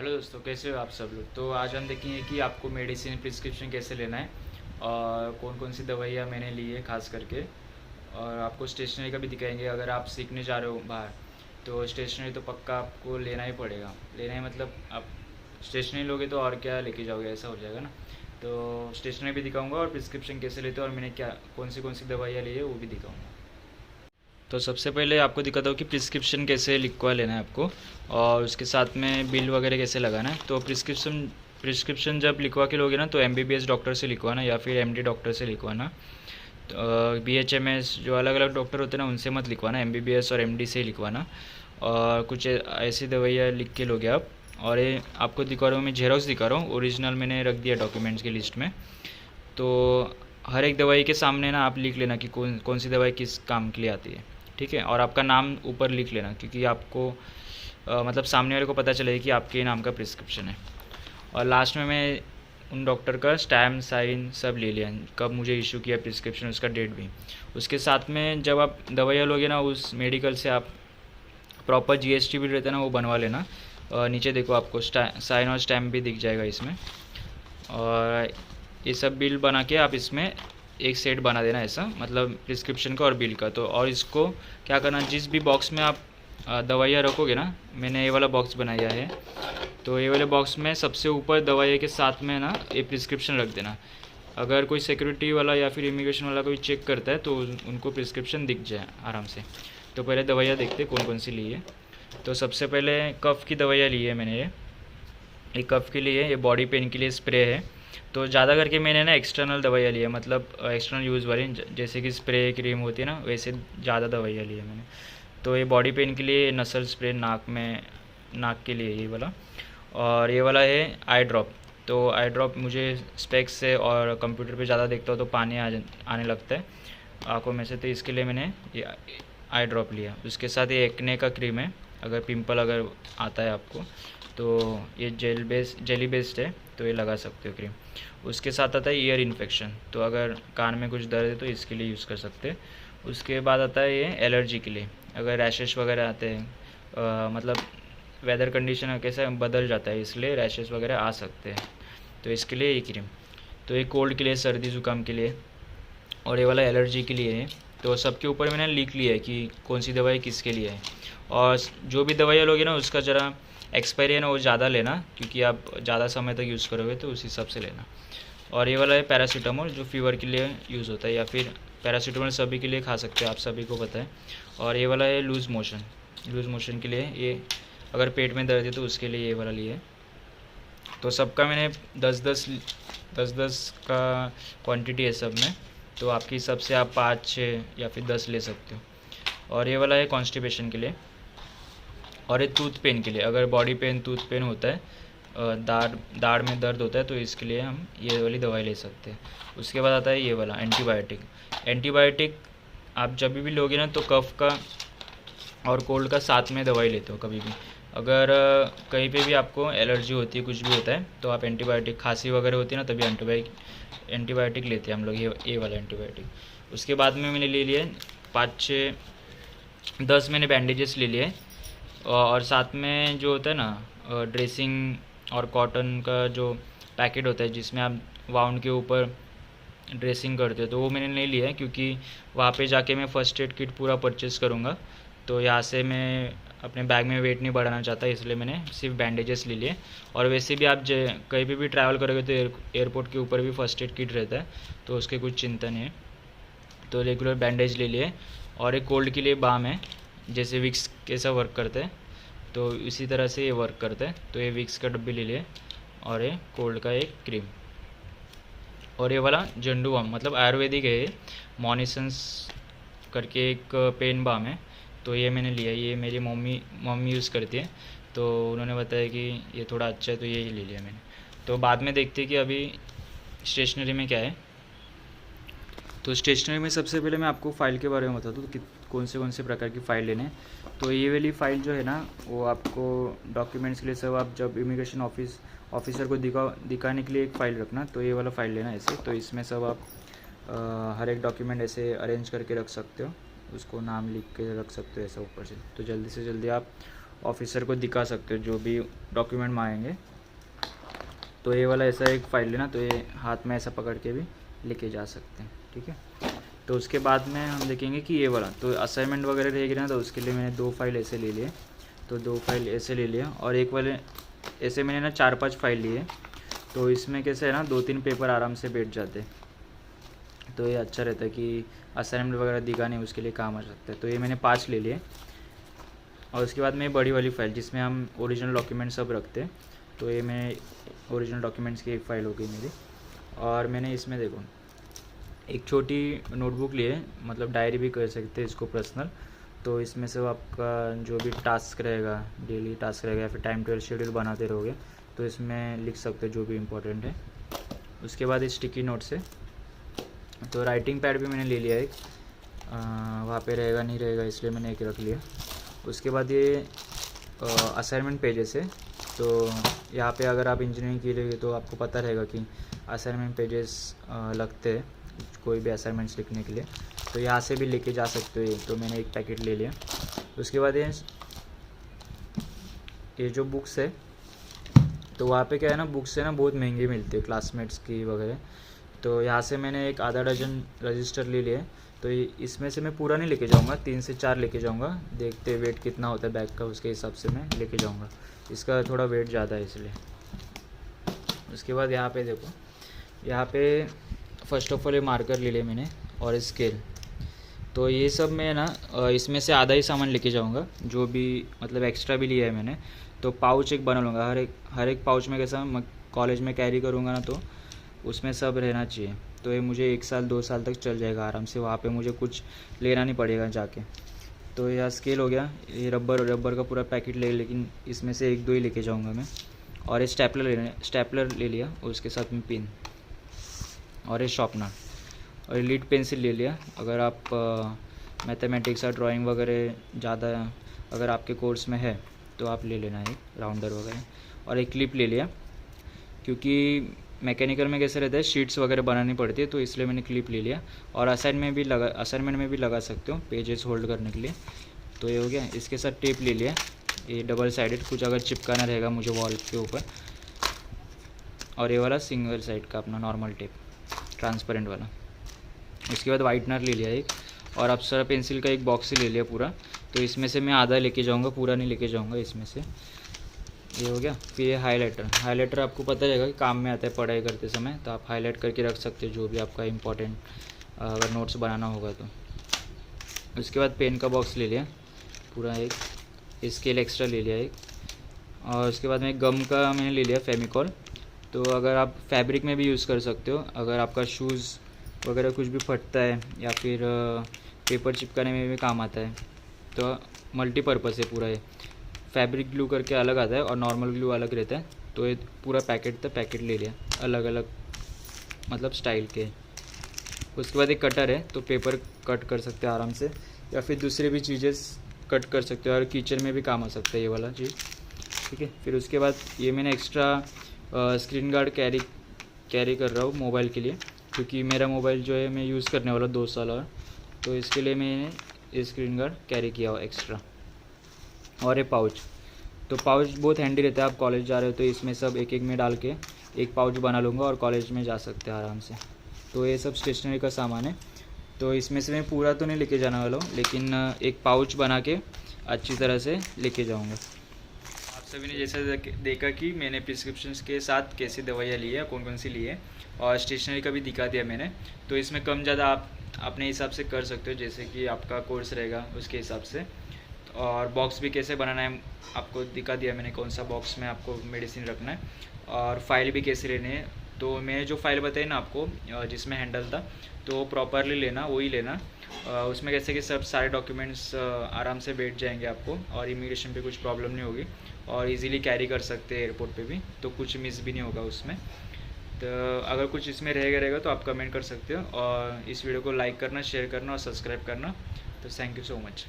Hello दोस्तों, कैसे हो आप सब लोग। तो आज हम देखेंगे कि आपको मेडिसिन प्रिस्क्रिप्शन कैसे लेना है और कौन कौन सी दवाइयाँ मैंने ली है खास करके। और आपको स्टेशनरी का भी दिखाएंगे। अगर आप सीखने जा रहे हो बाहर तो स्टेशनरी तो पक्का आपको लेना ही पड़ेगा। लेना ही मतलब आप स्टेशनरी लोगे तो और क्या लेके जाओगे, ऐसा हो जाएगा ना। तो स्टेशनरी भी दिखाऊंगा और प्रिस्क्रिप्शन कैसे लेते हो और मैंने क्या कौन सी दवाइयाँ ली है वो भी दिखाऊंगा। तो सबसे पहले आपको दिखाता हूँ कि प्रिस्क्रिप्शन कैसे लिखवा लेना है आपको और उसके साथ में बिल वगैरह कैसे लगाना है। तो प्रिस्क्रिप्शन जब लिखवा के लोगे ना तो एमबीबीएस डॉक्टर से लिखवाना या फिर एमडी डॉक्टर से लिखवाना। तो बीएचएमएस जो अलग अलग डॉक्टर होते हैं ना उनसे मत लिखवाना, एमबीबीएस और एमडी से लिखवाना। और कुछ ऐसी दवाइयाँ लिख के लोगे आप। और ये आपको दिखा रहा हूँ, मैं जेरोक्स दिखा रहा हूँ, ओरिजिनल मैंने रख दिया डॉक्यूमेंट्स की लिस्ट में। तो हर एक दवाई के सामने ना आप लिख लेना कि कौन कौन सी दवाई किस काम के लिए आती है। ठीक है, और आपका नाम ऊपर लिख लेना क्योंकि आपको मतलब सामने वाले को पता चलेगा कि आपके नाम का प्रिस्क्रिप्शन है। और लास्ट में मैं उन डॉक्टर का स्टैम्प साइन सब ले लिया, कब मुझे इशू किया प्रिस्क्रिप्शन, उसका डेट भी। उसके साथ में जब आप दवाइयाँ लोगे ना उस मेडिकल से, आप प्रॉपर जीएसटी बिल रहता है ना वो बनवा लेना। नीचे देखो आपको साइन और स्टैम्प भी दिख जाएगा इसमें। और ये सब बिल बना के आप इसमें एक सेट बना देना ऐसा, मतलब प्रिस्क्रिप्शन का और बिल का। तो और इसको क्या करना, जिस भी बॉक्स में आप दवाइयाँ रखोगे ना, मैंने ये वाला बॉक्स बनाया है, तो ये वाले बॉक्स में सबसे ऊपर दवाइयाँ के साथ में ना ये प्रिस्क्रिप्शन रख देना। अगर कोई सिक्योरिटी वाला या फिर इमिग्रेशन वाला कोई चेक करता है तो उनको प्रिस्क्रिप्शन दिख जाए आराम से। तो पहले दवाइयाँ देखते कौन कौन सी ली है। तो सबसे पहले कफ़ की दवाइयाँ ली है मैंने। ये कफ़ के लिए, ये बॉडी पेन के लिए स्प्रे है। तो ज़्यादा करके मैंने ना एक्सटर्नल दवाइयाँ ली है, मतलब एक्सटर्नल यूज़ वाली, जैसे कि स्प्रे क्रीम होती है ना, वैसे ज़्यादा दवाइयाँ ली है मैंने। तो ये बॉडी पेन के लिए नसल स्प्रे, नाक के लिए ये वाला। और ये वाला है आई ड्रॉप। तो आई ड्रॉप मुझे स्पेक्स से और कंप्यूटर पे ज़्यादा देखता हूँ तो पानी आने लगता है आँखों में से, तो इसके लिए मैंने ये आई ड्रॉप लिया। उसके साथ ये एक्ने का क्रीम है, अगर पिंपल अगर आता है आपको तो ये जेली बेस्ड है, तो ये लगा सकते हो क्रीम। उसके साथ आता है ईयर इन्फेक्शन, तो अगर कान में कुछ दर्द है तो इसके लिए यूज़ कर सकते हैं। उसके बाद आता है ये एलर्जी के लिए, अगर रैशेस वगैरह आते हैं, मतलब वेदर कंडीशन कैसा बदल जाता है इसलिए रैशेस वगैरह आ सकते हैं, तो इसके लिए ये क्रीम। तो ये कोल्ड के लिए, सर्दी ज़ुकाम के लिए, और ये वाला एलर्जी के लिए है। तो सबके ऊपर मैंने लिख लिया है कि कौन सी दवाई किसके लिए है। और जो भी दवाइयाँ लोगे ना उसका ज़रा एक्सपायरी है ना वो ज़्यादा लेना, क्योंकि आप ज़्यादा समय तक यूज़ करोगे तो उस हिसाब से लेना। और ये वाला है पैरासीटामोल, जो फीवर के लिए यूज़ होता है, या फिर पैरासीटामोल सभी के लिए खा सकते हैं, आप सभी को पता है। और ये वाला है लूज़ मोशन के लिए, ये अगर पेट में दर्द है तो उसके लिए ये वाला लिए। तो सबका मैंने 10-10 का क्वांटिटी है सब में, तो आपके हिसाब से आप 5-6 या फिर 10 ले सकते हो। और ये वाला है कॉन्स्टिपेशन के लिए। और ये टूथ पेन के लिए, अगर बॉडी पेन, टूथ पेन होता है, दाढ़ में दर्द होता है, तो इसके लिए हम ये वाली दवाई ले सकते हैं। उसके बाद आता है ये वाला एंटीबायोटिक आप जब भी लोगे ना तो कफ़ का और कोल्ड का साथ में दवाई लेते हो कभी भी। अगर कहीं पे भी आपको एलर्जी होती है, कुछ भी होता है, तो आप एंटीबायोटिक, खांसी वगैरह होती है ना तभी एंटीबायोटिक लेते हैं हम लोग, ये वाला एंटीबायोटिक। उसके बाद में मैंने ले लिए 5-6-10 मैंने बैंडेजेस ले लिए। और साथ में जो होता है ना ड्रेसिंग और कॉटन का जो पैकेट होता है जिसमें आप वाउंड के ऊपर ड्रेसिंग करते हो, तो वो मैंने नहीं लिया है क्योंकि वहाँ पे जाके मैं फ़र्स्ट एड किट पूरा परचेज़ करूँगा। तो यहाँ से मैं अपने बैग में वेट नहीं बढ़ाना चाहता, इसलिए मैंने सिर्फ बैंडेजेस ले लिए। और वैसे भी आप कहीं भी ट्रैवल करोगे तो एयरपोर्ट के ऊपर भी फ़र्स्ट एड किट रहता है, तो उसके कुछ चिंता नहीं है। तो रेगुलर बैंडेज ले लिए। और एक कोल्ड के लिए बाम है, जैसे विक्स कैसा वर्क करता है तो इसी तरह से ये वर्क करता है, तो ये विक्स का डब्बी ले लिए। और ये कोल्ड का एक क्रीम। और ये वाला जंडू बाम, मतलब आयुर्वेदिक है ये, मॉनिसन्स करके एक पेन बाम है, तो ये मैंने लिया। ये मेरी मम्मी यूज़ करती है, तो उन्होंने बताया कि ये थोड़ा अच्छा है, तो ये ले लिया मैंने। तो बाद में देखते हैं कि अभी स्टेशनरी में क्या है। तो स्टेशनरी में सबसे पहले मैं आपको फ़ाइल के बारे में बता दूँ कि कौन से प्रकार की फ़ाइल लेने हैं। तो ये वाली फ़ाइल जो है ना वो आपको डॉक्यूमेंट्स के लिए सब, आप जब इमिग्रेशन ऑफिसर को दिखाने के लिए एक फ़ाइल रखना, तो ये वाला फ़ाइल लेना ऐसे। तो इसमें सब आप हर एक डॉक्यूमेंट ऐसे अरेंज करके रख सकते हो, उसको नाम लिख के रख सकते हो ऐसा ऊपर से। तो जल्दी से जल्दी आप ऑफिसर को दिखा सकते हो जो भी डॉक्यूमेंट मांगेंगे। तो ये वाला ऐसा एक फ़ाइल लेना, तो ये हाथ में ऐसा पकड़ के भी लेके जा सकते हैं, ठीक है। तो उसके बाद में हम देखेंगे कि ये वाला तो असाइनमेंट वगैरह रहेगी ना, तो उसके लिए मैंने 2 फाइल ऐसे ले लिए, तो 2 फाइल ऐसे ले लिया, और एक वाले ऐसे मैंने ना 4-5 फाइल लिए। तो इसमें कैसे है ना 2-3 पेपर आराम से बैठ जाते, तो ये अच्छा रहता है कि असाइनमेंट वगैरह दिखाने उसके लिए काम आ सकता है। तो ये मैंने 5 ले लिए, और उसके बाद में बड़ी वाली फ़ाइल जिसमें हम ओरिजिनल डॉक्यूमेंट सब रखते हैं, तो ये मैं ओरिजिनल डॉक्यूमेंट्स की एक फ़ाइल हो गई मेरी। और मैंने इसमें देखो एक छोटी नोटबुक ली है, मतलब डायरी भी कह सकते हैं इसको, पर्सनल। तो इसमें से आपका जो भी टास्क रहेगा, डेली टास्क रहेगा, या फिर टाइम टेबल शेड्यूल बनाते रहोगे, तो इसमें लिख सकते हो जो भी इम्पोर्टेंट है। उसके बाद इस स्टिकी नोट से तो राइटिंग पैड भी मैंने ले लिया एक, वहाँ पे रहेगा नहीं रहेगा इसलिए मैंने एक रख लिया। उसके बाद ये असाइनमेंट पेजेस है, तो यहाँ पे अगर आप इंजीनियरिंग की रही तो आपको पता रहेगा कि असाइनमेंट पेजेस लगते हैं कोई भी असाइनमेंट्स लिखने के लिए, तो यहाँ से भी लेके जा सकते हो। तो मैंने एक पैकेट ले लिया। उसके बाद ये जो बुक्स है, तो वहाँ पे क्या है ना, बुक्स है ना बहुत महंगी मिलती है क्लासमेट्स की वगैरह, तो यहाँ से मैंने एक आधा डजन रजिस्टर ले लिए। तो इसमें से मैं पूरा नहीं लेके जाऊँगा, 3 से 4 लेके जाऊँगा, देखते वेट कितना होता है बैग का उसके हिसाब से मैं लेके जाऊँगा, इसका थोड़ा वेट ज़्यादा है इसलिए। उसके बाद यहाँ पे देखो, यहाँ पे फ़र्स्ट ऑफ ऑल ये मार्कर ले लिया मैंने, और स्केल। तो ये सब मैं ना इसमें से आधा ही सामान लेके जाऊँगा, जो भी मतलब एक्स्ट्रा भी लिया है मैंने। तो पाउच एक बना लूँगा, हर एक पाउच में कैसा मैं कॉलेज में कैरी करूँगा ना, तो उसमें सब रहना चाहिए। तो ये मुझे 1 साल 2 साल तक चल जाएगा आराम से, वहाँ पे मुझे कुछ लेना नहीं पड़ेगा जाके। तो यह स्केल हो गया, ये रबर का पूरा पैकेट ले, लेकिन इसमें से 1-2 ही लेके जाऊँगा मैं। और ये स्टेपलर ले लिया, और उसके साथ में पिन, और ये शार्पनर, और ये लीड पेंसिल ले लिया। अगर आप मैथमेटिक्स और ड्राइंग वगैरह ज़्यादा अगर आपके कोर्स में है तो आप ले लेना एक राउंडर वगैरह। और एक क्लिप ले लिया, क्योंकि मैकेनिकल में कैसे रहता है शीट्स वगैरह बनानी पड़ती है, तो इसलिए मैंने क्लिप ले लिया। और असाइनमेंट में भी लगा सकते हो पेजेस होल्ड करने के लिए। तो ये हो गया। इसके साथ टेप ले लिया, ये डबल साइडेड, कुछ अगर चिपकाना रहेगा मुझे वॉल के ऊपर। और ये वाला सिंगल साइड का अपना नॉर्मल टेप, ट्रांसपेरेंट वाला। उसके बाद वाइटनर ले लिया एक, और अप्सरा पेंसिल का एक बॉक्स ही ले लिया पूरा। तो इसमें से मैं आधा लेके जाऊंगा, पूरा नहीं लेके जाऊंगा इसमें से। ये हो गया। फिर ये हाइलाइटर आपको पता रहेगा कि काम में आता है पढ़ाई करते समय, तो आप हाईलाइट करके रख सकते हो जो भी आपका इंपॉर्टेंट अगर नोट्स बनाना होगा तो। उसके बाद पेन का बॉक्स ले लिया पूरा एक, स्केल एक्स्ट्रा ले लिया एक, और उसके बाद में गम का मैंने ले लिया फेविकॉल। तो अगर आप फैब्रिक में भी यूज़ कर सकते हो, अगर आपका शूज़ वगैरह कुछ भी फटता है या फिर पेपर चिपकाने में भी काम आता है, तो मल्टीपर्पज़ है पूरा। ये फैब्रिक ग्लू करके अलग आता है और नॉर्मल ग्लू अलग रहता है। तो ये पूरा पैकेट ले लिया, अलग अलग मतलब स्टाइल के। उसके बाद एक कटर है, तो पेपर कट कर सकते हैं आराम से, या फिर दूसरे भी चीज़ें कट कर सकते हो, और किचन में भी काम आ सकता है ये वाला चीज़, ठीक है। फिर उसके बाद ये मैंने एक्स्ट्रा स्क्रीन गार्ड कैरी कर रहा हूँ मोबाइल के लिए, क्योंकि मेरा मोबाइल जो है मैं यूज़ करने वाला 2 साल और, तो इसके लिए मैंने ये स्क्रीन गार्ड कैरी किया हुआ एक्स्ट्रा। और ये पाउच, तो पाउच बहुत हैंडी रहता है, आप कॉलेज जा रहे हो तो इसमें सब एक एक में डाल के एक पाउच बना लूँगा और कॉलेज में जा सकते हैं आराम से। तो ये सब स्टेशनरी का सामान है। तो इसमें से मैं पूरा तो नहीं लेके जाने वाला हूँ, लेकिन एक पाउच बना के अच्छी तरह से लेके जाऊँगा। आप सभी ने जैसा देखा कि मैंने प्रिस्क्रिप्शंस के साथ कैसी दवाइयाँ ली है, कौन कौन सी ली है, और स्टेशनरी का भी दिखा दिया मैंने। तो इसमें कम ज़्यादा आप अपने हिसाब से कर सकते हो, जैसे कि आपका कोर्स रहेगा उसके हिसाब से। और बॉक्स भी कैसे बनाना है आपको दिखा दिया मैंने, कौन सा बॉक्स में आपको मेडिसिन रखना है, और फाइल भी कैसे लेनी है। तो मैंने जो फाइल बताई ना आपको जिसमें हैंडल था, तो प्रॉपरली लेना, वही लेना। उसमें कैसे कि सब सारे डॉक्यूमेंट्स आराम से बैठ जाएंगे आपको, और इमिग्रेशन पे कुछ प्रॉब्लम नहीं होगी, और इजीली कैरी कर सकते हैं एयरपोर्ट पे भी, तो कुछ मिस भी नहीं होगा उसमें। तो अगर कुछ इसमें रहेगा तो आप कमेंट कर सकते हो, और इस वीडियो को लाइक करना, शेयर करना और सब्सक्राइब करना। तो थैंक यू सो मच।